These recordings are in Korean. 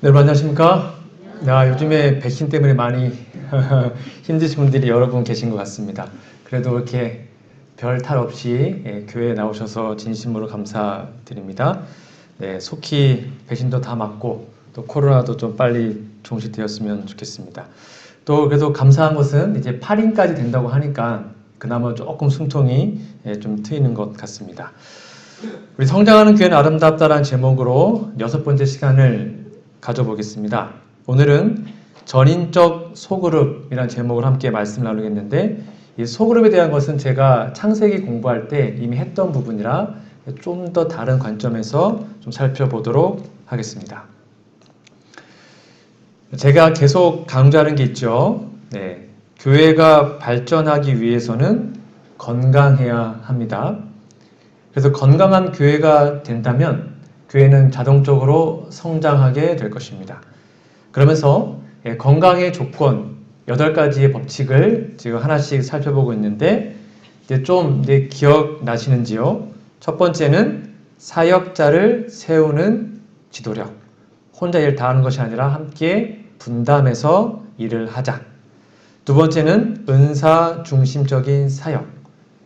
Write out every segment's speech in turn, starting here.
네, 여러분 안녕하십니까? 요즘에 백신 때문에 많이 힘드신 분들이 여러 분 계신 것 같습니다. 그래도 이렇게 별 탈 없이 교회에 나오셔서 진심으로 감사드립니다. 네, 속히 백신도 다 맞고 또 코로나도 좀 빨리 종식되었으면 좋겠습니다. 또 그래도 감사한 것은 이제 8인까지 된다고 하니까 그나마 조금 숨통이 좀 트이는 것 같습니다. 우리 성장하는 교회는 아름답다라는 제목으로 6번째 시간을 가져보겠습니다. 오늘은 전인적 소그룹이라는 제목을 함께 말씀 나누겠는데, 이 소그룹에 대한 것은 제가 창세기 공부할 때 이미 했던 부분이라 좀 더 다른 관점에서 좀 살펴보도록 하겠습니다. 제가 계속 강조하는 게 있죠. 네, 교회가 발전하기 위해서는 건강해야 합니다. 그래서 건강한 교회가 된다면 교회는 자동적으로 성장하게 될 것입니다. 그러면서 건강의 조건 8가지의 법칙을 지금 하나씩 살펴보고 있는데, 이제 좀 기억나시는지요? 첫 번째는 사역자를 세우는 지도력. 혼자 일 다 하는 것이 아니라 함께 분담해서 일을 하자. 두 번째는 은사 중심적인 사역.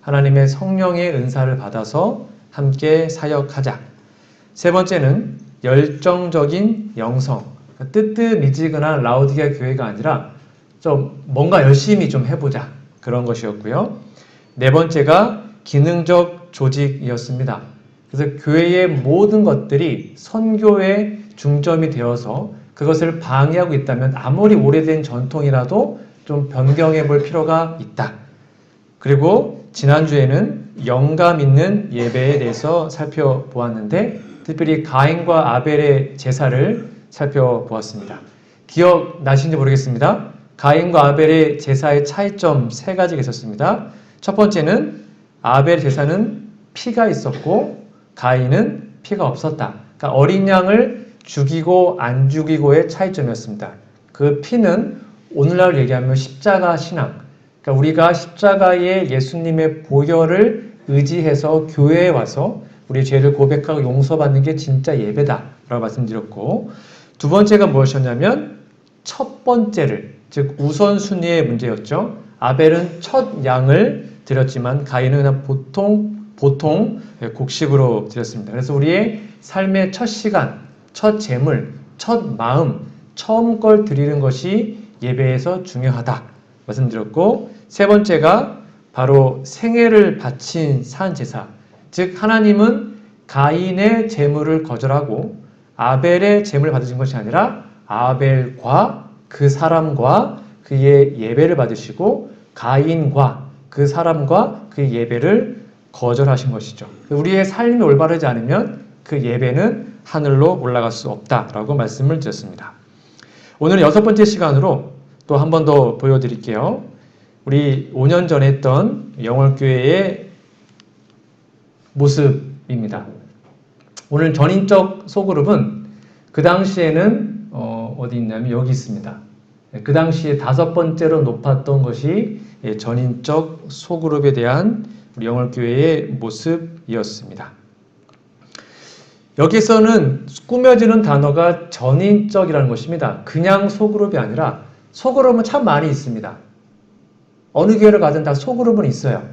하나님의 성령의 은사를 받아서 함께 사역하자. 세 번째는 열정적인 영성. 뜨뜻미지근한 라우디게아 교회가 아니라 좀 뭔가 열심히 좀 해보자. 그런 것이었고요. 네 번째가 기능적 조직이었습니다. 그래서 교회의 모든 것들이 선교에 중점이 되어서 그것을 방해하고 있다면 아무리 오래된 전통이라도 좀 변경해 볼 필요가 있다. 그리고 지난주에는 영감 있는 예배에 대해서 살펴보았는데, 특별히 가인과 아벨의 제사를 살펴보았습니다. 기억나시는지 모르겠습니다. 가인과 아벨의 제사의 차이점 3가지가 있었습니다. 첫 번째는 아벨 제사는 피가 있었고 가인은 피가 없었다. 그러니까 어린 양을 죽이고 안 죽이고의 차이점이었습니다. 그 피는 오늘날 얘기하면 십자가 신앙. 그러니까 우리가 십자가의 예수님의 보혈을 의지해서 교회에 와서 우리 죄를 고백하고 용서받는 게 진짜 예배다 라고 말씀드렸고, 두 번째가 무엇이었냐면 첫 번째를, 즉 우선순위의 문제였죠. 아벨은 첫 양을 드렸지만 가인은 그냥 보통 곡식으로 드렸습니다. 그래서 우리의 삶의 첫 시간, 첫 재물, 첫 마음, 처음 걸 드리는 것이 예배에서 중요하다 말씀드렸고, 세 번째가 바로 생애를 바친 산제사. 즉 하나님은 가인의 제물을 거절하고 아벨의 제물을 받으신 것이 아니라 아벨과 그 사람과 그의 예배를 받으시고 가인과 그 사람과 그 예배를 거절하신 것이죠. 우리의 삶이 올바르지 않으면 그 예배는 하늘로 올라갈 수 없다라고 말씀을 드렸습니다. 오늘 6번째 시간으로 또 한 번 더 보여드릴게요. 우리 5년 전에 했던 영월교회의 모습입니다. 오늘 전인적 소그룹은 그 당시에는 어디 있냐면 여기 있습니다. 그 당시에 5번째로 높았던 것이 전인적 소그룹에 대한 우리 영월교회의 모습이었습니다. 여기서는 꾸며지는 단어가 전인적이라는 것입니다. 그냥 소그룹이 아니라, 소그룹은 참 많이 있습니다. 어느 교회를 가든 다 소그룹은 있어요.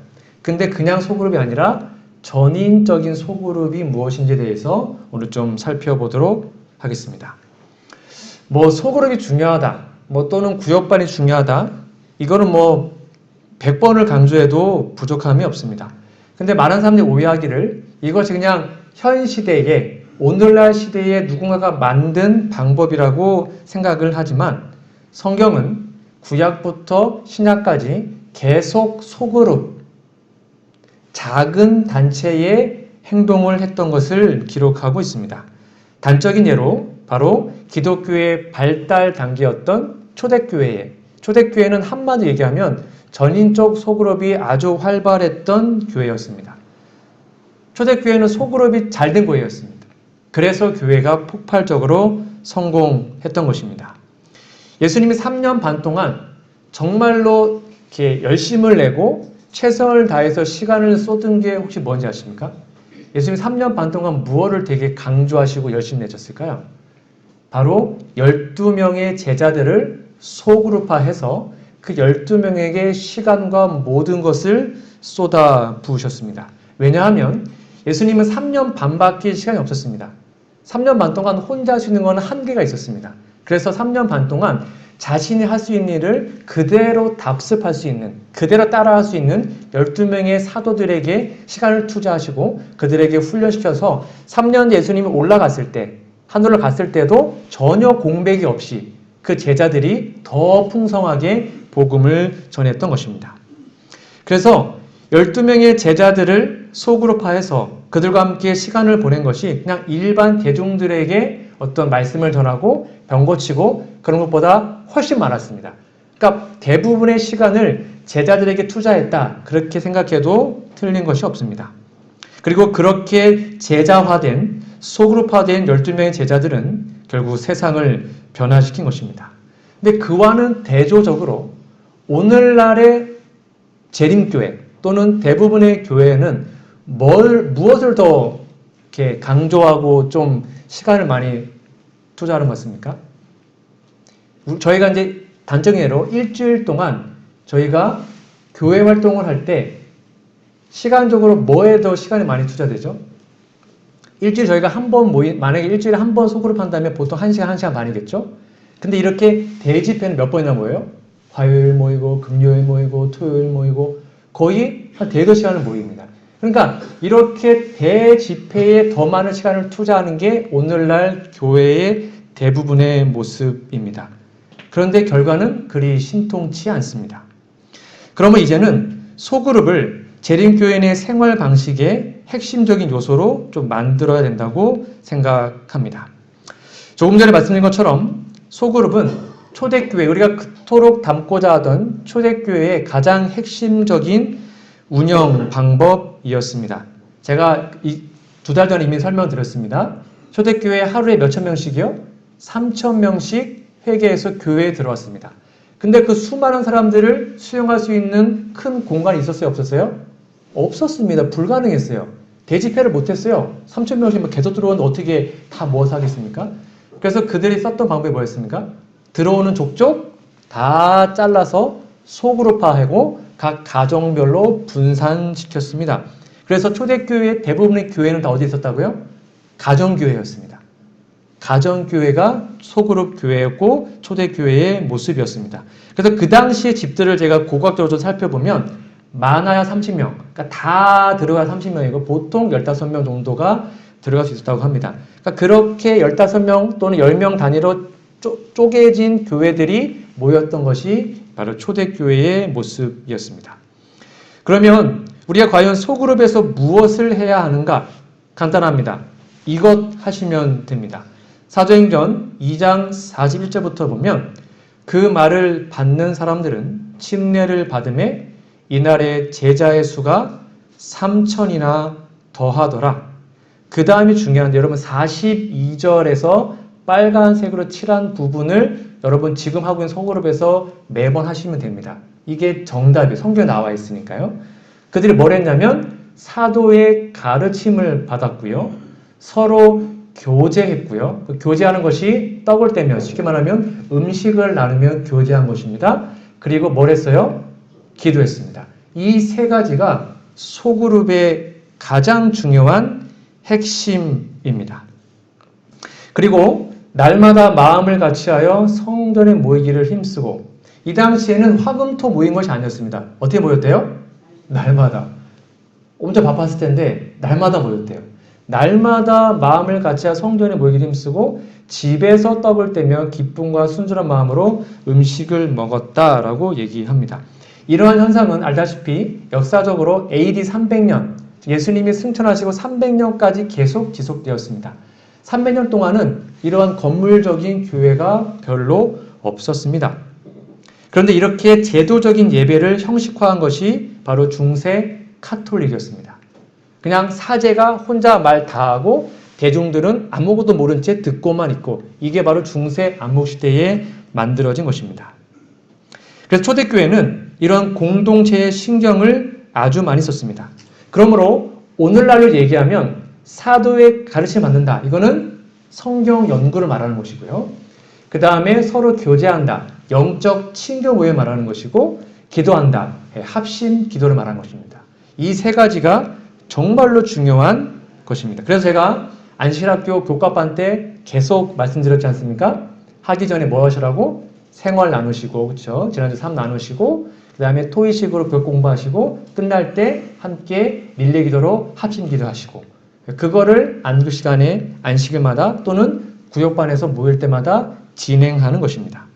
근데 그냥 소그룹이 아니라 전인적인 소그룹이 무엇인지에 대해서 오늘 좀 살펴보도록 하겠습니다. 소그룹이 중요하다, 또는 구역반이 중요하다, 이거는 100번을 강조해도 부족함이 없습니다. 근데 많은 사람들이 오해하기를 이것이 그냥 현 시대에, 오늘날 시대에 누군가가 만든 방법이라고 생각을 하지만, 성경은 구약부터 신약까지 계속 소그룹, 작은 단체의 행동을 했던 것을 기록하고 있습니다. 단적인 예로 바로 기독교의 발달 단계였던 초대교회는 한마디로 얘기하면 전인적 소그룹이 아주 활발했던 교회였습니다. 초대교회는 소그룹이 잘 된 교회였습니다. 그래서 교회가 폭발적으로 성공했던 것입니다. 예수님이 3년 반 동안 정말로 이렇게 열심을 내고 최선을 다해서 시간을 쏟은 게 혹시 뭔지 아십니까? 예수님이 3년 반 동안 무엇을 되게 강조하시고 열심히 내셨을까요? 바로 12명의 제자들을 소그룹화해서 그 12명에게 시간과 모든 것을 쏟아 부으셨습니다. 왜냐하면 예수님은 3년 반밖에 시간이 없었습니다. 3년 반 동안 혼자 하시는 건 한계가 있었습니다. 그래서 3년 반 동안 자신이 할 수 있는 일을 그대로 답습할 수 있는, 그대로 따라할 수 있는 12명의 사도들에게 시간을 투자하시고 그들에게 훈련시켜서 3년 예수님이 올라갔을 때, 하늘로 갔을 때도 전혀 공백이 없이 그 제자들이 더 풍성하게 복음을 전했던 것입니다. 그래서 12명의 제자들을 소그룹화해서 그들과 함께 시간을 보낸 것이 그냥 일반 대중들에게 어떤 말씀을 전하고 병 고치고 그런 것보다 훨씬 많았습니다. 그러니까 대부분의 시간을 제자들에게 투자했다. 그렇게 생각해도 틀린 것이 없습니다. 그리고 그렇게 제자화된, 소그룹화된 12명의 제자들은 결국 세상을 변화시킨 것입니다. 근데 그와는 대조적으로 오늘날의 재림교회 또는 대부분의 교회는 무엇을 더 이렇게 강조하고 좀 시간을 많이 투자하는 것 같습니까? 저희가 이제 단정예로 일주일 동안 저희가 교회 활동을 할 때 시간적으로 뭐에 더 시간이 많이 투자되죠? 일주일 저희가 한 번 만약에 일주일에 한 번 소그룹 한다면 보통 1시간, 1시간 반이겠죠? 근데 이렇게 대집회는 몇 번이나 모여요? 화요일 모이고, 금요일 모이고, 토요일 모이고, 거의 한 대여섯 시간을 모입니다. 그러니까 이렇게 대집회에 더 많은 시간을 투자하는 게 오늘날 교회의 대부분의 모습입니다. 그런데 결과는 그리 신통치 않습니다. 그러면 이제는 소그룹을 재림교인의 생활 방식의 핵심적인 요소로 좀 만들어야 된다고 생각합니다. 조금 전에 말씀드린 것처럼 소그룹은 초대교회, 우리가 그토록 담고자 하던 초대교회의 가장 핵심적인 운영 방법이었습니다. 제가 2달 전에 이미 설명드렸습니다. 초대교회 하루에 몇천 명씩이요? 3천 명씩 회개해서 교회에 들어왔습니다. 근데 그 수많은 사람들을 수용할 수 있는 큰 공간이 있었어요? 없었어요? 없었습니다. 불가능했어요. 대집회를 못했어요. 3천 명씩 계속 들어오는데 어떻게 다 모아서 하겠습니까? 그래서 그들이 썼던 방법이 뭐였습니까? 들어오는 족족 다 잘라서 소그룹화하고 각 가정별로 분산시켰습니다. 그래서 초대교회 대부분의 교회는 다 어디 있었다고요? 가정교회였습니다. 가정교회가 소그룹 교회였고 초대교회의 모습이었습니다. 그래서 그 당시의 집들을 제가 고각적으로 좀 살펴보면 많아야 30명, 그러니까 다 들어가 30명이고 보통 15명 정도가 들어갈 수 있었다고 합니다. 그러니까 그렇게 15명 또는 10명 단위로 쪼개진 교회들이 모였던 것이 바로 초대교회의 모습이었습니다. 그러면 우리가 과연 소그룹에서 무엇을 해야 하는가? 간단합니다. 이것 하시면 됩니다. 사도행전 2장 41절부터 보면 그 말을 받는 사람들은 침례를 받음에 이날의 제자의 수가 3천이나 더하더라. 그 다음이 중요한데 여러분 42절에서 빨간색으로 칠한 부분을 여러분 지금 하고 있는 소그룹에서 매번 하시면 됩니다. 이게 정답이에요. 성경에 나와 있으니까요. 그들이 뭘 했냐면 사도의 가르침을 받았고요. 서로 교제했고요. 교제하는 것이 떡을 떼면 쉽게 말하면 음식을 나누며 교제한 것입니다. 그리고 뭘 했어요? 기도했습니다. 이 세 가지가 소그룹의 가장 중요한 핵심입니다. 그리고 날마다 마음을 같이하여 성전에 모이기를 힘쓰고 이 당시에는 화금토 모인 것이 아니었습니다. 어떻게 모였대요? 날마다. 엄청 바빴을 텐데 날마다 모였대요. 날마다 마음을 같이하여 성전에 모이기를 힘쓰고 집에서 떡을 떼며 기쁨과 순전한 마음으로 음식을 먹었다라고 얘기합니다. 이러한 현상은 알다시피 역사적으로 AD 300년 예수님이 승천하시고 300년까지 계속 지속되었습니다. 300년 동안은 이러한 건물적인 교회가 별로 없었습니다. 그런데 이렇게 제도적인 예배를 형식화한 것이 바로 중세 카톨릭이었습니다. 그냥 사제가 혼자 말 다 하고 대중들은 아무것도 모른 채 듣고만 있고 이게 바로 중세 안목시대에 만들어진 것입니다. 그래서 초대교회는 이런 공동체의 신경을 아주 많이 썼습니다. 그러므로 오늘날로 얘기하면 사도의 가르침을 받는다. 이거는 성경 연구를 말하는 것이고요. 그 다음에 서로 교제한다. 영적 친교 모임을 말하는 것이고 기도한다. 합심 기도를 말하는 것입니다. 이 세 가지가 정말로 중요한 것입니다. 그래서 제가 안실학교 교과반 때 계속 말씀드렸지 않습니까? 하기 전에 뭐 하시라고? 생활 나누시고, 그렇죠? 지난주 3 나누시고, 그 다음에 토의식으로 교육 공부하시고, 끝날 때 함께 릴레이 기도로 합심 기도하시고, 그거를 안교 시간에 안식일마다 또는 구역반에서 모일 때마다 진행하는 것입니다.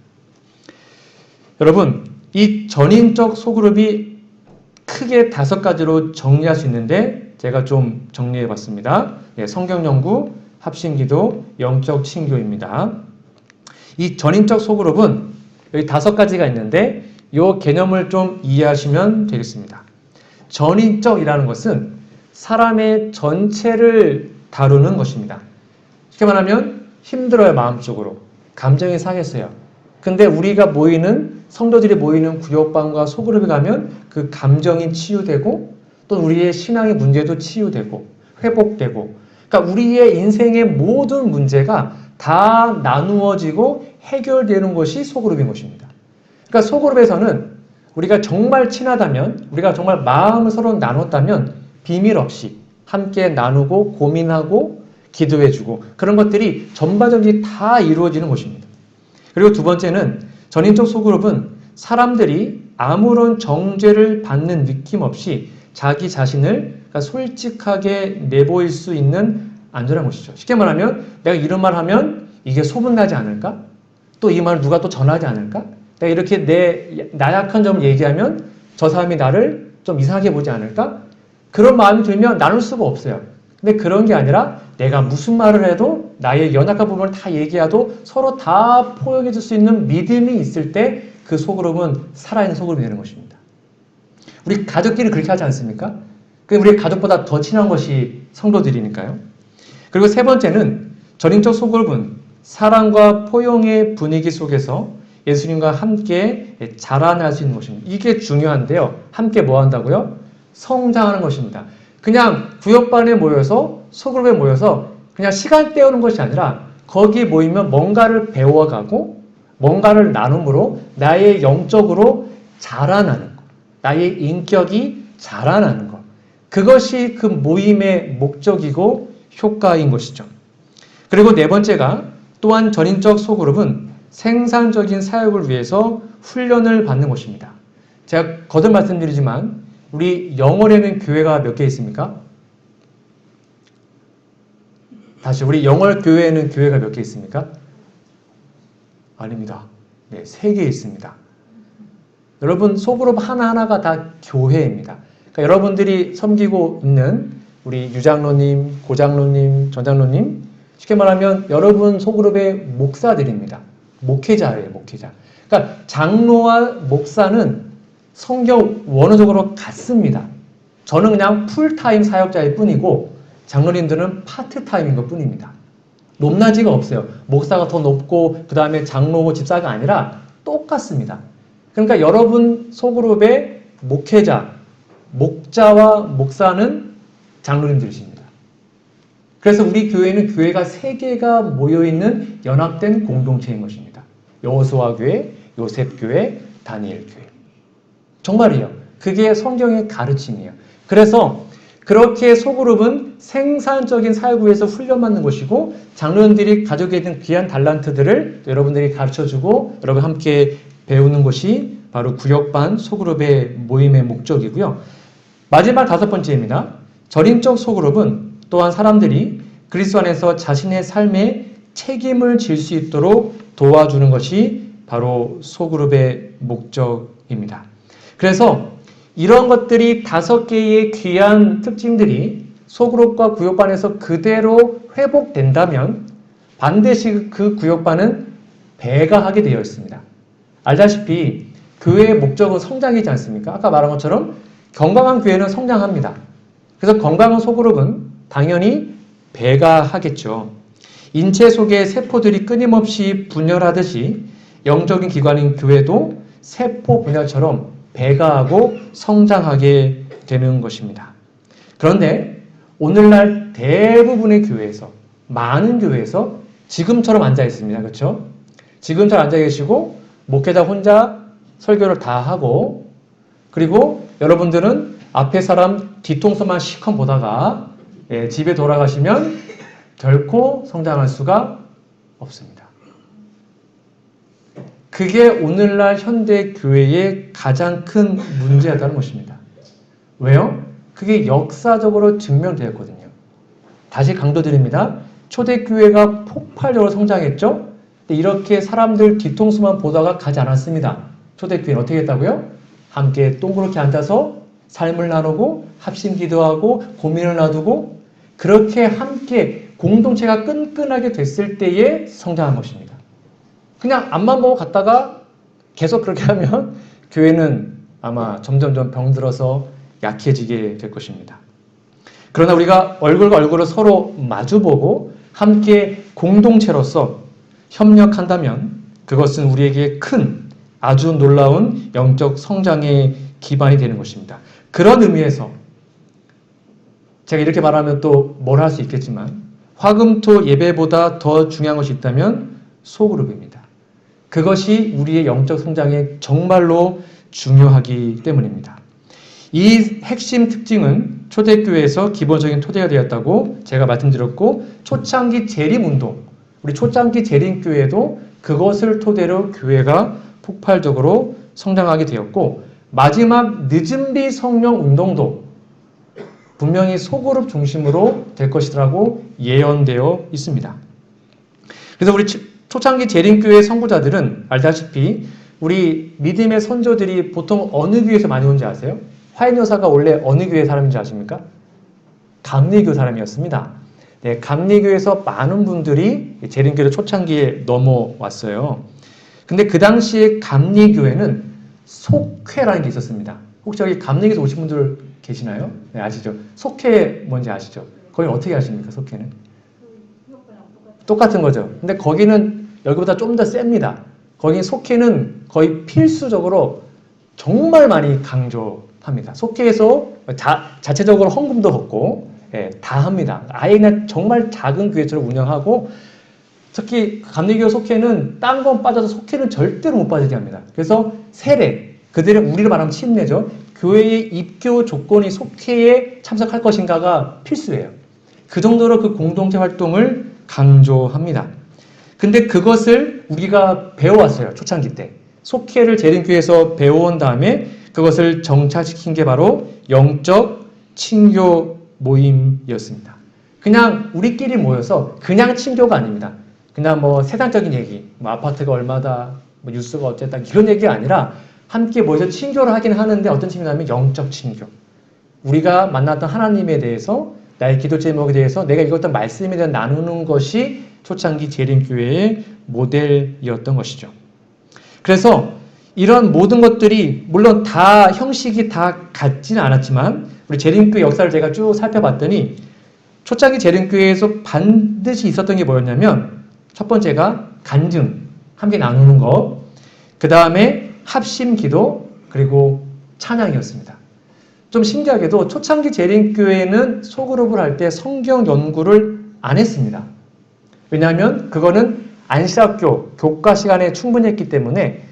여러분, 이 전인적 소그룹이 크게 5가지로 정리할 수 있는데 제가 좀 정리해 봤습니다. 성경 연구, 합심 기도, 영적 친교입니다. 이 전인적 소그룹은 여기 5가지가 있는데 이 개념을 좀 이해하시면 되겠습니다. 전인적이라는 것은 사람의 전체를 다루는 것입니다. 쉽게 말하면 힘들어요, 마음적으로. 감정이 상했어요. 근데 우리가 모이는, 성도들이 모이는 구역방과 소그룹에 가면 그 감정이 치유되고 또 우리의 신앙의 문제도 치유되고 회복되고, 그러니까 우리의 인생의 모든 문제가 다 나누어지고 해결되는 것이 소그룹인 것입니다. 그러니까 소그룹에서는 우리가 정말 친하다면, 우리가 정말 마음을 서로 나눴다면 비밀 없이 함께 나누고 고민하고 기도해주고 그런 것들이 전반적으로 다 이루어지는 것입니다. 그리고 두 번째는 전인적 소그룹은 사람들이 아무런 정죄를 받는 느낌 없이 자기 자신을 솔직하게 내보일 수 있는 안전한 곳이죠. 쉽게 말하면 내가 이런 말 하면 이게 소문나지 않을까? 또 이 말을 누가 또 전하지 않을까? 내가 이렇게 내 나약한 점을 얘기하면 저 사람이 나를 좀 이상하게 보지 않을까? 그런 마음이 들면 나눌 수가 없어요. 근데 그런 게 아니라 내가 무슨 말을 해도 나의 연약한 부분을 다 얘기해도 서로 다 포용해 줄 수 있는 믿음이 있을 때 그 소그룹은 살아있는 소그룹이 되는 것입니다. 우리 가족끼리 그렇게 하지 않습니까? 우리 가족보다 더 친한 것이 성도들이니까요. 그리고 세 번째는 전인적 소그룹은 사랑과 포용의 분위기 속에서 예수님과 함께 자라날 수 있는 것입니다. 이게 중요한데요. 함께 뭐 한다고요? 성장하는 것입니다. 그냥 구역반에 모여서 소그룹에 모여서 그냥 시간 때우는 것이 아니라 거기에 모이면 뭔가를 배워가고 뭔가를 나눔으로 나의 영적으로 자라나는 것, 나의 인격이 자라나는 것, 그것이 그 모임의 목적이고 효과인 것이죠. 그리고 네 번째가 또한 전인적 소그룹은 생산적인 사역을 위해서 훈련을 받는 것입니다. 제가 거듭 말씀드리지만 우리 영월에는 교회가 몇 개 있습니까? 다시 우리 영월 교회에는 교회가 몇 개 있습니까? 아닙니다. 네, 3개 있습니다. 여러분 소그룹 하나하나가 다 교회입니다. 그러니까 여러분들이 섬기고 있는 우리 유장로님, 고장로님, 전장로님, 쉽게 말하면 여러분 소그룹의 목사들입니다. 목회자예요, 목회자. 그러니까 장로와 목사는 성경 원어적으로 같습니다. 저는 그냥 풀타임 사역자일 뿐이고 장로님들은 파트타임인 것 뿐입니다. 높낮이가 없어요. 목사가 더 높고 그 다음에 장로고 집사가 아니라 똑같습니다. 그러니까 여러분 소그룹의 목회자, 목자와 목사는 장로님들이십니다. 그래서 우리 교회는 교회가 3개가 모여있는 연합된 공동체인 것입니다. 여호수아 교회, 요셉 교회, 다니엘 교회. 정말이에요. 그게 성경의 가르침이에요. 그래서 그렇게 소그룹은 생산적인 사역을 위해서 훈련받는 것이고 장로님들이 가지고 있는 귀한 달란트들을 여러분들이 가르쳐주고 여러분 함께 배우는 것이 바로 구역반 소그룹의 모임의 목적이고요. 마지막 5번째입니다. 전인적 소그룹은 또한 사람들이 그리스도 안에서 자신의 삶에 책임을 질 수 있도록 도와주는 것이 바로 소그룹의 목적입니다. 그래서 이런 것들이 5개의 귀한 특징들이 소그룹과 구역반에서 그대로 회복된다면 반드시 그 구역반은 배가하게 되어 있습니다. 알다시피 교회의 목적은 성장이지 않습니까? 아까 말한 것처럼 건강한 교회는 성장합니다. 그래서 건강한 소그룹은 당연히 배가하겠죠. 인체 속의 세포들이 끊임없이 분열하듯이 영적인 기관인 교회도 세포 분열처럼 배가하고 성장하게 되는 것입니다. 그런데 오늘날 대부분의 교회에서, 많은 교회에서 지금처럼 앉아 있습니다. 그렇죠? 지금처럼 앉아 계시고 목회자 혼자 설교를 다 하고 그리고 여러분들은 앞에 사람 뒤통수만 시커 보다가 집에 돌아가시면 결코 성장할 수가 없습니다. 그게 오늘날 현대 교회의 가장 큰 문제였다는 것입니다. 왜요? 그게 역사적으로 증명되었거든요. 다시 강조드립니다. 초대교회가 폭발적으로 성장했죠? 근데 이렇게 사람들 뒤통수만 보다가 가지 않았습니다. 초대교회는 어떻게 했다고요? 함께 동그랗게 앉아서 삶을 나누고 합심 기도하고 고민을 놔두고 그렇게 함께 공동체가 끈끈하게 됐을 때에 성장한 것입니다. 그냥 앞만 보고 갔다가 계속 그렇게 하면 교회는 아마 점점점 병들어서 약해지게 될 것입니다. 그러나 우리가 얼굴과 얼굴을 서로 마주보고 함께 공동체로서 협력한다면 그것은 우리에게 큰 아주 놀라운 영적 성장의 기반이 되는 것입니다. 그런 의미에서 제가 이렇게 말하면 또 뭘 할 수 있겠지만 화금토 예배보다 더 중요한 것이 있다면 소그룹입니다. 그것이 우리의 영적 성장에 정말로 중요하기 때문입니다. 이 핵심 특징은 초대교회에서 기본적인 토대가 되었다고 제가 말씀드렸고 초창기 재림운동, 우리 초창기 재림교회도 그것을 토대로 교회가 폭발적으로 성장하게 되었고 마지막 늦은비 성령 운동도 분명히 소그룹 중심으로 될 것이라고 예언되어 있습니다. 그래서 우리 초창기 재림교회 선구자들은 알다시피 우리 믿음의 선조들이 보통 어느 교회에서 많이 온지 아세요? 화인 여사가 원래 어느 교회 사람인지 아십니까? 감리교 사람이었습니다. 네, 감리교에서 많은 분들이 재림교회 초창기에 넘어왔어요. 근데 그 당시에 감리교회는 속회라는 게 있었습니다. 혹시 여기 감리교에서 오신 분들 계시나요? 네, 아시죠? 속회 뭔지 아시죠? 거기 어떻게 하십니까? 속회는? 똑같은 거죠. 근데 거기는 여기보다 좀 더 셉니다. 거기 속회는 거의 필수적으로 정말 많이 강조합니다. 속회에서 자체적으로 헌금도 받고 다 합니다. 아예 그냥 정말 작은 교회처럼 운영하고 특히 감리교 속회는 딴 건 빠져서 속회는 절대로 못 빠지게 합니다. 그래서 세례, 그들은 우리로 말하면 침례죠. 교회의 입교 조건이 속회에 참석할 것인가가 필수예요. 그 정도로 그 공동체 활동을 강조합니다. 근데 그것을 우리가 배워왔어요. 초창기 때. 속회를 재림교회에서 배워온 다음에 그것을 정착시킨 게 바로 영적 친교 모임이었습니다. 그냥 우리끼리 모여서 그냥 친교가 아닙니다. 그냥 뭐 세상적인 얘기, 뭐 아파트가 얼마다, 뭐 뉴스가 어쨌다 이런 얘기가 아니라 함께 모여서 친교를 하긴 하는데 어떤 친교냐면 영적 친교. 우리가 만났던 하나님에 대해서 나의 기도 제목에 대해서 내가 읽었던 말씀에 대해 나누는 것이 초창기 재림교회의 모델이었던 것이죠. 그래서 이런 모든 것들이 물론 다 형식이 다 같지는 않았지만 우리 재림교회 역사를 제가 쭉 살펴봤더니 초창기 재림교회에서 반드시 있었던 게 뭐였냐면 첫 번째가 간증, 함께 나누는 것, 그 다음에 합심 기도, 그리고 찬양이었습니다. 좀 신기하게도 초창기 재림교회는 소그룹을 할 때 성경 연구를 안 했습니다. 왜냐하면 그거는 안식학교, 교과 시간에 충분히 했기 때문에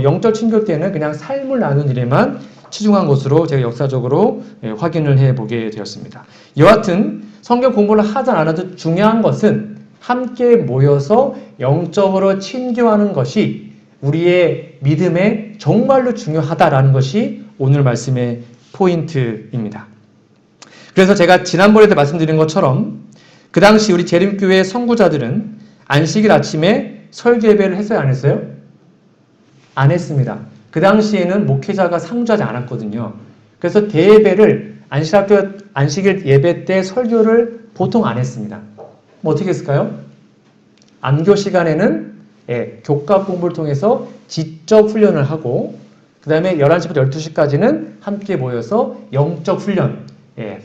영적 친교 때는 그냥 삶을 나누는 일에만 치중한 것으로 제가 역사적으로 확인을 해보게 되었습니다. 여하튼 성경 공부를 하든 안 하든 중요한 것은 함께 모여서 영적으로 친교하는 것이 우리의 믿음에 정말로 중요하다라는 것이 오늘 말씀의 포인트입니다. 그래서 제가 지난번에도 말씀드린 것처럼 그 당시 우리 재림교회 선구자들은 안식일 아침에 설교 예배를 했어요? 안 했어요? 안 했습니다. 그 당시에는 목회자가 상주하지 않았거든요. 그래서 대예배를 안식일 예배 때 설교를 보통 안 했습니다. 뭐 어떻게 했을까요? 안교 시간에는 교과 공부를 통해서 지적 훈련을 하고 그 다음에 11시부터 12시까지는 함께 모여서 영적 훈련,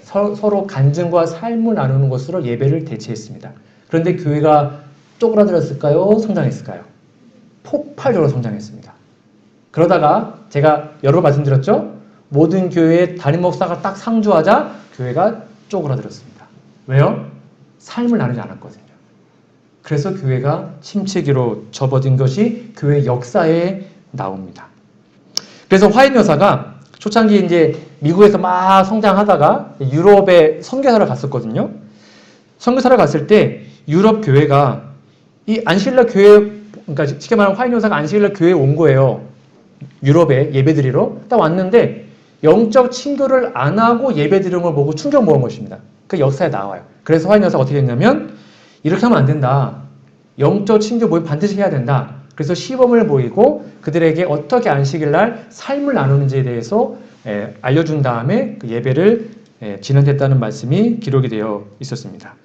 서로 간증과 삶을 나누는 것으로 예배를 대체했습니다. 그런데 교회가 쪼그라들었을까요? 성장했을까요? 폭발적으로 성장했습니다. 그러다가 제가 여러 번 말씀드렸죠? 모든 교회의 담임 목사가 딱 상주하자 교회가 쪼그라들었습니다. 왜요? 삶을 나누지 않았거든요. 그래서 교회가 침체기로 접어든 것이 교회 역사에 나옵니다. 그래서 화인 여사가 초창기 이제 미국에서 막 성장하다가 유럽에 선교사를 갔었거든요. 선교사를 갔을 때 유럽 교회가 이 안식일날 교회, 그러니까 쉽게 말하면 화인 여사가 안식일날 교회에 온 거예요. 유럽에 예배드리러 딱 왔는데 영적 친교를 안 하고 예배드리는 걸 보고 충격 먹은 것입니다. 그 역사에 나와요. 그래서 화인 여사가 어떻게 했냐면 이렇게 하면 안 된다. 영적 친교 모임 반드시 해야 된다. 그래서 시범을 보이고 그들에게 어떻게 안식일날 삶을 나누는지에 대해서 알려준 다음에 그 예배를 진행했다는 말씀이 기록이 되어 있었습니다.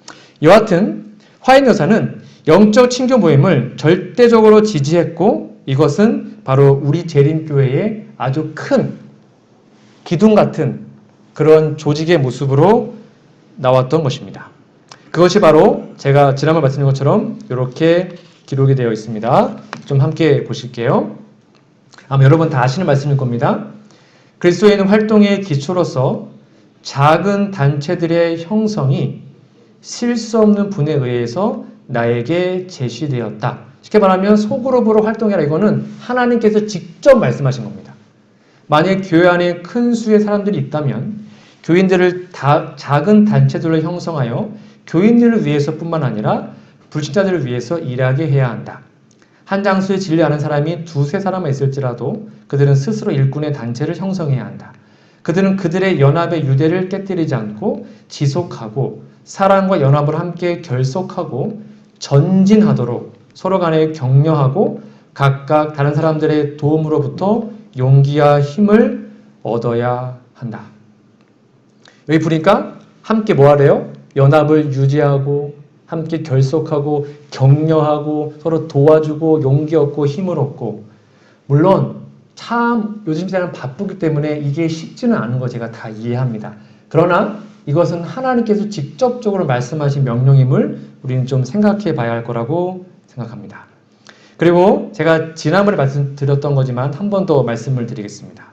여하튼 화인 여사는 영적 친교 모임을 절대적으로 지지했고 이것은 바로 우리 재림교회의 아주 큰 기둥 같은 그런 조직의 모습으로 나왔던 것입니다. 그것이 바로 제가 지난번 말씀드린 것처럼 이렇게 기록이 되어 있습니다. 좀 함께 보실게요. 아마 여러분 다 아시는 말씀일 겁니다. 그리스도인의 활동의 기초로서 작은 단체들의 형성이 실수 없는 분에 의해서 나에게 제시되었다. 쉽게 말하면 소그룹으로 활동해라. 이거는 하나님께서 직접 말씀하신 겁니다. 만약 교회 안에 큰 수의 사람들이 있다면 교인들을 작은 단체들로 형성하여 교인들을 위해서뿐만 아니라 불신자들을 위해서 일하게 해야 한다. 한 장소에 진리하는 사람이 두세 사람만 있을지라도 그들은 스스로 일꾼의 단체를 형성해야 한다. 그들은 그들의 연합의 유대를 깨뜨리지 않고 지속하고 사랑과 연합을 함께 결속하고 전진하도록 서로 간에 격려하고 각각 다른 사람들의 도움으로부터 용기와 힘을 얻어야 한다. 여기 보니까 함께 뭐 하래요? 연합을 유지하고 함께 결속하고 격려하고 서로 도와주고 용기 얻고 힘을 얻고 물론 참 요즘 시대는 바쁘기 때문에 이게 쉽지는 않은 거 제가 다 이해합니다. 그러나 이것은 하나님께서 직접적으로 말씀하신 명령임을 우리는 좀 생각해 봐야 할 거라고 생각합니다. 그리고 제가 지난번에 말씀드렸던 거지만 한 번 더 말씀을 드리겠습니다.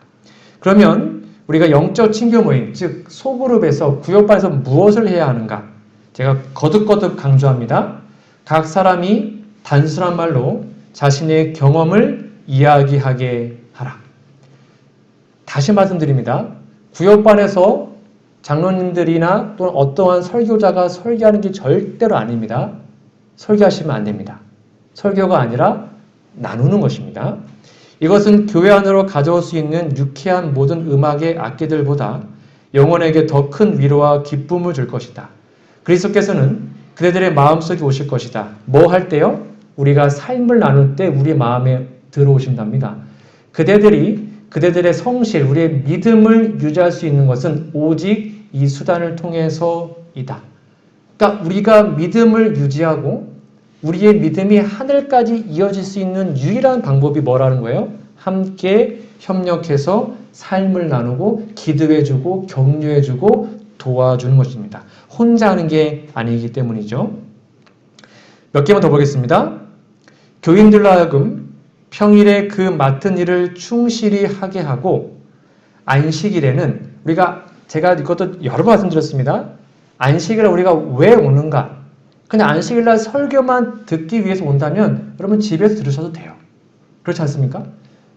그러면 우리가 영적 친교 모임, 즉 소그룹에서 구역반에서 무엇을 해야 하는가? 제가 거듭거듭 강조합니다. 각 사람이 단순한 말로 자신의 경험을 이야기하게 하라. 다시 말씀드립니다. 구역반에서 장로님들이나 또는 어떠한 설교자가 설교하는 게 절대로 아닙니다. 설교하시면 안 됩니다. 설교가 아니라 나누는 것입니다. 이것은 교회 안으로 가져올 수 있는 유쾌한 모든 음악의 악기들보다 영혼에게 더 큰 위로와 기쁨을 줄 것이다. 그리스도께서는 그대들의 마음속에 오실 것이다. 뭐 할 때요? 우리가 삶을 나눌 때 우리 마음에 들어오신답니다. 그대들의 성실, 우리의 믿음을 유지할 수 있는 것은 오직 이 수단을 통해서이다. 그러니까 우리가 믿음을 유지하고 우리의 믿음이 하늘까지 이어질 수 있는 유일한 방법이 뭐라는 거예요? 함께 협력해서 삶을 나누고 기도해주고 격려해주고 도와주는 것입니다. 혼자 하는 게 아니기 때문이죠. 몇 개만 더 보겠습니다. 교인들로 하여금 평일에 그 맡은 일을 충실히 하게 하고 안식일에는 제가 이것도 여러 번 말씀드렸습니다. 안식일에 우리가 왜 오는가? 그냥 안식일날 설교만 듣기 위해서 온다면 여러분 집에서 들으셔도 돼요. 그렇지 않습니까?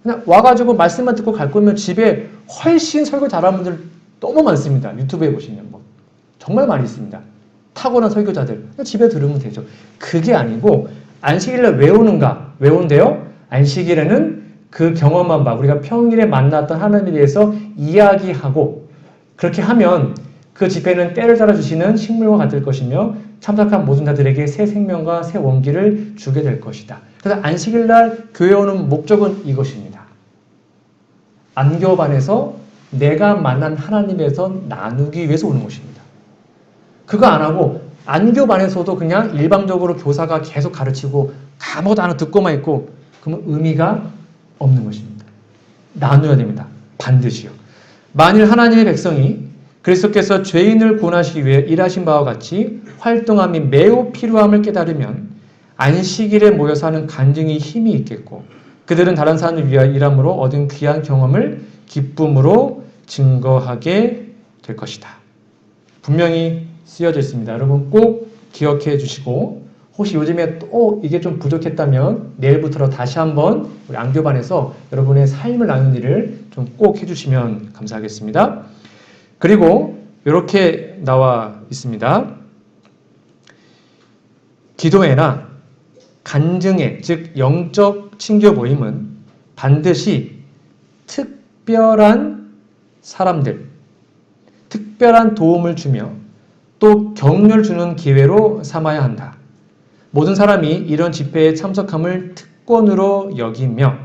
그냥 와가지고 말씀만 듣고 갈 거면 집에 훨씬 설교 잘하는 분들 너무 많습니다. 유튜브에 보시면 정말 많이 있습니다. 탁월한 설교자들 그냥 집에 들으면 되죠. 그게 아니고 안식일날 왜 오는가? 왜 온대요? 안식일에는 그 경험만 봐. 우리가 평일에 만났던 하나님에 대해서 이야기하고 그렇게 하면 그 집회는 때를 따라주시는 식물과 같을 것이며 참석한 모든 자들에게 새 생명과 새 원기를 주게 될 것이다. 그래서 안식일날 교회 오는 목적은 이것입니다. 안교반에서 내가 만난 하나님에서 나누기 위해서 오는 것입니다. 그거 안 하고 안교반에서도 그냥 일방적으로 교사가 계속 가르치고 아무것도 안 하고 듣고만 있고 그러면 의미가 없는 것입니다. 나눠야 됩니다. 반드시요. 만일 하나님의 백성이 그리스도께서 죄인을 구원하시기 위해 일하신 바와 같이 활동함이 매우 필요함을 깨달으면 안식일에 모여서 하는 간증이 힘이 있겠고 그들은 다른 사람을 위하여 일함으로 얻은 귀한 경험을 기쁨으로 증거하게 될 것이다. 분명히 쓰여져 있습니다. 여러분 꼭 기억해 주시고 혹시 요즘에 또 이게 좀 부족했다면 내일부터 다시 한번 우리 안교반에서 여러분의 삶을 나누는 일을 좀 꼭 해주시면 감사하겠습니다. 그리고 이렇게 나와 있습니다. 기도회나 간증회, 즉 영적 친교 모임은 반드시 특별한 사람들, 특별한 도움을 주며 또 격려를 주는 기회로 삼아야 한다. 모든 사람이 이런 집회에 참석함을 특권으로 여기며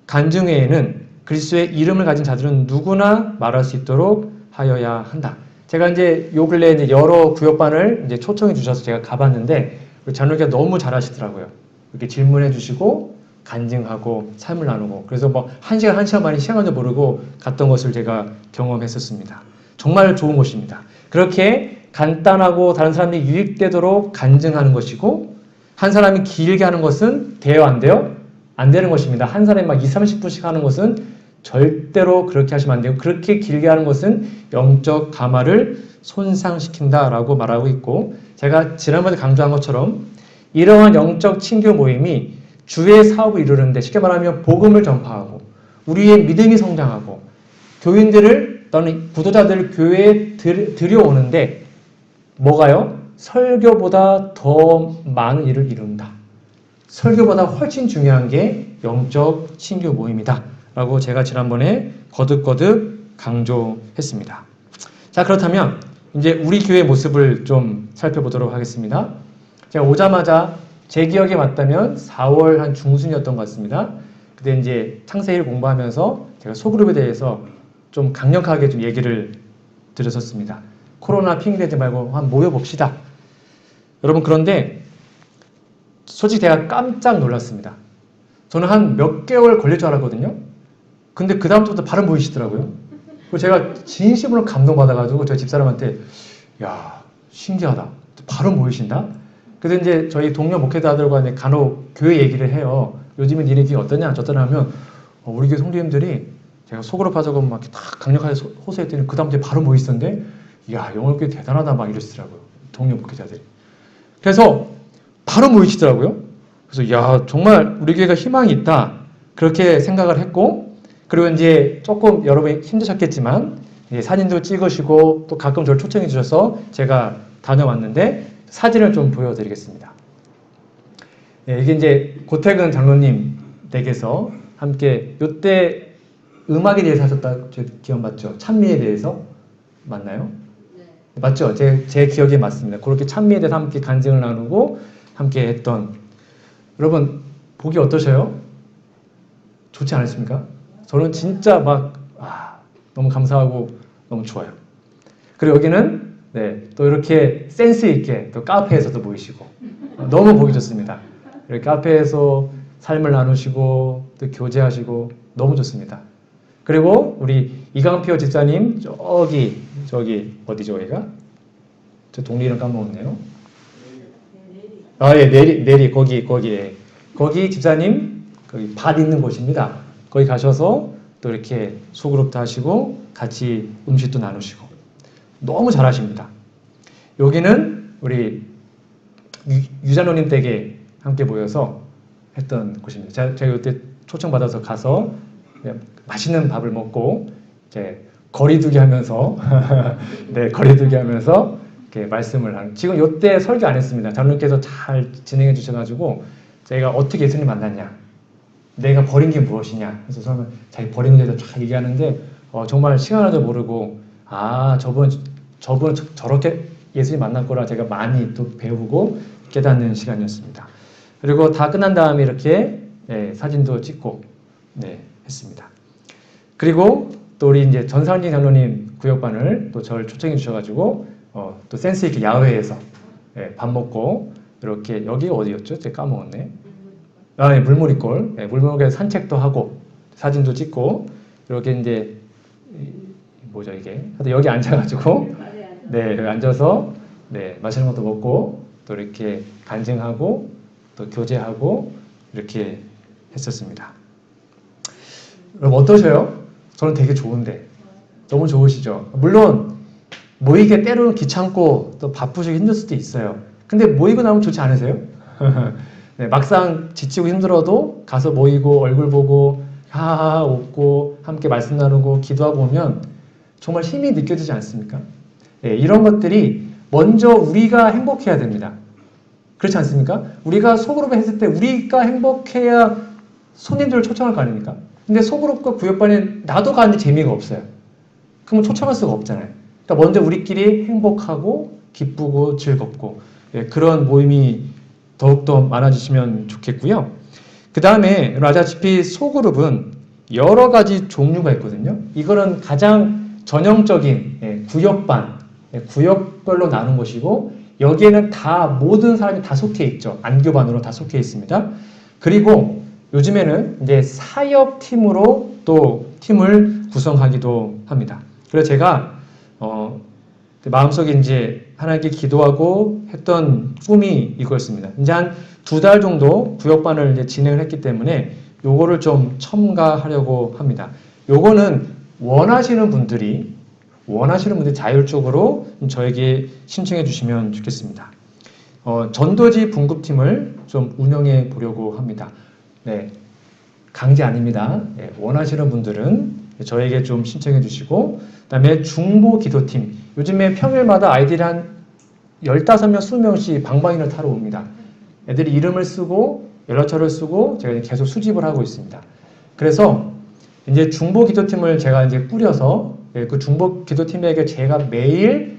간증회에는 그리스도의 이름을 가진 자들은 누구나 말할 수 있도록 하여야 한다. 제가 이제 요 근래에 이제 여러 구역반을 이제 초청해 주셔서 제가 가봤는데 우리 장로님께서 너무 잘하시더라고요. 이렇게 질문해 주시고 간증하고 삶을 나누고 그래서 뭐 1시간 만에 시간도 모르고 갔던 것을 제가 경험했었습니다. 정말 좋은 곳입니다. 그렇게 간단하고 다른 사람들이 유익되도록 간증하는 것이고 한 사람이 길게 하는 것은 돼요 안 돼요? 안 되는 것입니다. 한 사람이 막 20-30분씩 하는 것은 절대로 그렇게 하시면 안 되고 그렇게 길게 하는 것은 영적 가마를 손상시킨다라고 말하고 있고 제가 지난번에 강조한 것처럼 이러한 영적 친교 모임이 주의 사업을 이루는데 쉽게 말하면 복음을 전파하고 우리의 믿음이 성장하고 교인들을 또는 구도자들을 교회에 들여오는데 뭐가요? 설교보다 더 많은 일을 이룬다. 설교보다 훨씬 중요한 게 영적 친교 모임이다. 라고 제가 지난번에 거듭거듭 강조했습니다. 자, 그렇다면 이제 우리 교회의 모습을 좀 살펴보도록 하겠습니다. 제가 오자마자 제 기억에 맞다면 4월 한 중순이었던 것 같습니다. 그때 이제 창세기를 공부하면서 제가 소그룹에 대해서 좀 강력하게 좀 얘기를 드렸었습니다. 코로나 핑계대지 말고 한번 모여봅시다. 여러분 그런데 솔직히 제가 깜짝 놀랐습니다. 저는 한 몇 개월 걸릴 줄 알았거든요. 근데 그 다음부터 바로 모이시더라고요. 그리고 제가 진심으로 감동받아가지고 저희 집사람한테 야 신기하다. 바로 모이신다. 그래서 이제 저희 동료 목회자들과 이제 간혹 교회 얘기를 해요. 요즘에 니네 교회 어떠냐 저떠냐 하면 우리 교회 성도님들이 제가 소그룹 하자고 막 다 강력하게 호소했더니 그 다음부터 바로 모이시던데 야 영월교회 대단하다 막 이러시더라고요. 동료 목회자들이. 그래서 바로 모이시더라고요. 그래서 야 정말 우리 교회가 희망이 있다. 그렇게 생각을 했고 그리고 이제 조금 여러분이 힘드셨겠지만 사진도 찍으시고 또 가끔 저를 초청해 주셔서 제가 다녀왔는데 사진을 좀 보여드리겠습니다. 네, 이게 이제 고태근 장로님 댁에서 함께 이때 음악에 대해서 하셨다 제 기억 맞죠? 찬미에 대해서 맞나요? 네. 맞죠? 제 기억에 맞습니다. 그렇게 찬미에 대해서 함께 간증을 나누고 함께 했던 여러분 보기 어떠셔요? 좋지 않으십니까? 저는 진짜 막 너무 감사하고 너무 좋아요. 그리고 여기는 네, 또 이렇게 센스 있게 또 카페에서도 모이시고 너무 보기 좋습니다. 이렇게 카페에서 삶을 나누시고 또 교제하시고 너무 좋습니다. 그리고 우리 이강표 집사님 저기 어디죠 여기가? 저 동네 이름 까먹었네요. 예, 내리 거기 집사님 거기 밭 있는 곳입니다. 거기 가셔서 또 이렇게 소그룹도 하시고 같이 음식도 나누시고 너무 잘하십니다. 여기는 우리 유자노님 댁에 함께 모여서 했던 곳입니다. 제가 이때 초청받아서 가서 맛있는 밥을 먹고 이제 거리두기 하면서 네 거리두기 하면서 이렇게 말씀을 하는 지금 이때 설교 안 했습니다. 장로님께서 잘 진행해 주셔가지고 제가 어떻게 예수님 만났냐 내가 버린 게 무엇이냐 그래서 저는 자기 버린 것에 대해서 쫙 얘기하는데 정말 시간도 모르고 저분 저렇게 예수님 만난 거라 제가 많이 또 배우고 깨닫는 시간이었습니다. 그리고 다 끝난 다음에 이렇게 사진도 찍고 했습니다. 그리고 또 우리 이제 전상진 장로님 구역반을 또 저를 초청해 주셔가지고 또 센스 있게 야외에서 밥 먹고 이렇게 여기 어디였죠? 제가 까먹었네. 네, 물놀이골. 물놀이골에서 산책도 하고 사진도 찍고 이렇게 이제 뭐죠 이게? 여기 앉아가지고 여기 앉아서 맛있는 것도 먹고 또 이렇게 간증하고 또 교제하고 이렇게 했었습니다. 여러분 어떠세요? 저는 되게 좋은데 너무 좋으시죠? 물론 모이게 때로는 귀찮고 또 바쁘시고 힘들 수도 있어요. 근데 모이고 나면 좋지 않으세요? 네, 막상 지치고 힘들어도 가서 모이고 얼굴 보고 하하하 웃고 함께 말씀 나누고 기도하고 오면 정말 힘이 느껴지지 않습니까? 네, 이런 것들이 먼저 우리가 행복해야 됩니다. 그렇지 않습니까? 우리가 소그룹을 했을 때 우리가 행복해야 손님들을 초청할 거 아닙니까? 근데 소그룹과 구역반에 나도 가는데 재미가 없어요. 그러면 초청할 수가 없잖아요. 그러니까 먼저 우리끼리 행복하고 기쁘고 즐겁고 그런 모임이 더욱더 많아지시면 좋겠고요. 그 다음에 아시다시피 소그룹은 여러 가지 종류가 있거든요. 이거는 가장 전형적인 구역반, 구역별로 나눈 것이고 여기에는 다 모든 사람이 다 속해 있죠. 안교반으로 다 속해 있습니다. 그리고 요즘에는 이제 사역팀으로 또 팀을 구성하기도 합니다. 그래서 제가 마음속에 이제 하나님께 기도하고 했던 꿈이 이거였습니다. 이제 한 2달 정도 구역반을 이제 진행을 했기 때문에 요거를 좀 첨가하려고 합니다. 요거는 원하시는 분들이 자율적으로 저에게 신청해 주시면 좋겠습니다. 전도지 분급팀을 좀 운영해 보려고 합니다. 네, 강제 아닙니다. 네, 원하시는 분들은 저에게 좀 신청해 주시고, 그 다음에 중보 기도팀. 요즘에 평일마다 아이들이 한 15명, 20명씩 방방이를 타러 옵니다. 애들이 이름을 쓰고 연락처를 쓰고 제가 계속 수집을 하고 있습니다. 그래서 이제 중보 기도팀을 제가 이제 꾸려서 그 중보 기도팀에게 제가 매일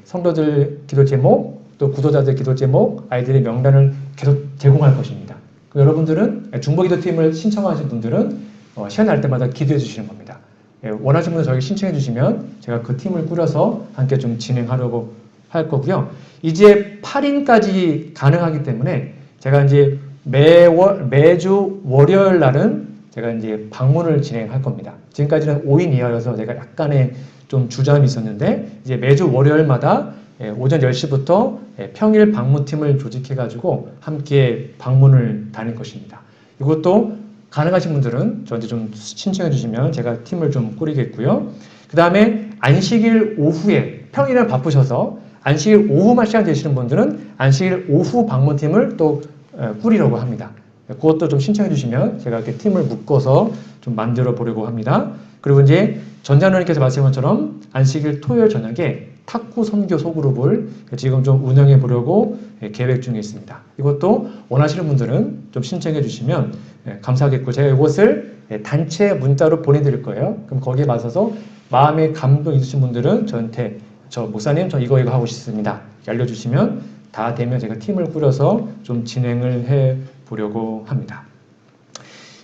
성도들 기도 제목, 또 구도자들 기도 제목, 아이들의 명단을 계속 제공할 것입니다. 여러분들은 중보 기도팀을 신청하신 분들은 시간 날 때마다 기도해 주시는 겁니다. 원하시는 분들 저에게 신청해 주시면 제가 그 팀을 꾸려서 함께 좀 진행하려고 할 거고요. 이제 8인까지 가능하기 때문에 제가 이제 매주 월요일 날은 제가 이제 방문을 진행할 겁니다. 지금까지는 5인 이하여서 제가 약간의 좀 주저함이 있었는데 이제 매주 월요일마다 오전 10시부터 평일 방문팀을 조직해가지고 함께 방문을 다닐 것입니다. 이것도 가능하신 분들은 저한테 좀 신청해 주시면 제가 팀을 좀 꾸리겠고요. 그 다음에 안식일 오후에 평일은 바쁘셔서 안식일 오후만 시간 되시는 분들은 안식일 오후 방문팀을 또 꾸리려고 합니다. 그것도 좀 신청해 주시면 제가 이렇게 팀을 묶어서 좀 만들어 보려고 합니다. 그리고 이제 전자노님께서 말씀하신 것처럼 안식일 토요일 저녁에 탁구 선교 소그룹을 지금 좀 운영해 보려고 계획 중에 있습니다. 이것도 원하시는 분들은 좀 신청해 주시면 감사하겠고, 제가 이것을 단체 문자로 보내드릴 거예요. 그럼 거기에 맞춰서 마음에 감동 있으신 분들은 저한테 목사님 저 이거 하고 싶습니다 알려주시면 다 되면 제가 팀을 꾸려서 좀 진행을 해 보려고 합니다.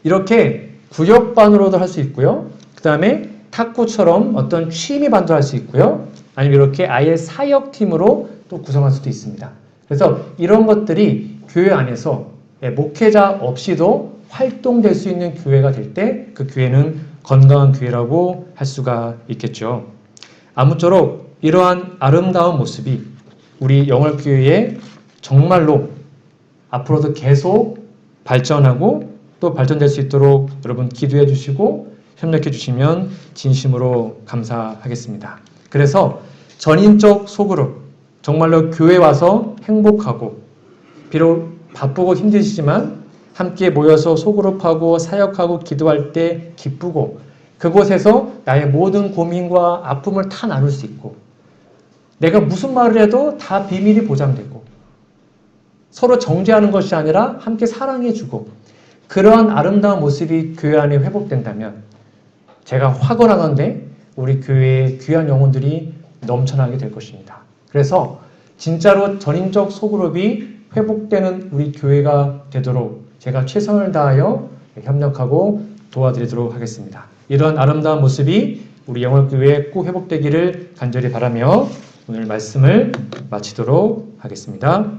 이렇게 구역반으로도 할 수 있고요. 그 다음에 탁구처럼 어떤 취미반도 할 수 있고요. 아니면 이렇게 아예 사역팀으로 또 구성할 수도 있습니다. 그래서 이런 것들이 교회 안에서 목회자 없이도 활동될 수 있는 교회가 될 때 그 교회는 건강한 교회라고 할 수가 있겠죠. 아무쪼록 이러한 아름다운 모습이 우리 영월교회에 정말로 앞으로도 계속 발전하고 또 발전될 수 있도록 여러분 기도해 주시고 협력해 주시면 진심으로 감사하겠습니다. 그래서 전인적 소그룹, 정말로 교회 와서 행복하고 비록 바쁘고 힘드시지만 함께 모여서 소그룹하고 사역하고 기도할 때 기쁘고 그곳에서 나의 모든 고민과 아픔을 다 나눌 수 있고 내가 무슨 말을 해도 다 비밀이 보장되고 서로 정죄하는 것이 아니라 함께 사랑해주고 그러한 아름다운 모습이 교회 안에 회복된다면 제가 확언하건대 우리 교회의 귀한 영혼들이 넘쳐나게 될 것입니다. 그래서 진짜로 전인적 소그룹이 회복되는 우리 교회가 되도록 제가 최선을 다하여 협력하고 도와드리도록 하겠습니다. 이런 아름다운 모습이 우리 영월교회에 꼭 회복되기를 간절히 바라며 오늘 말씀을 마치도록 하겠습니다.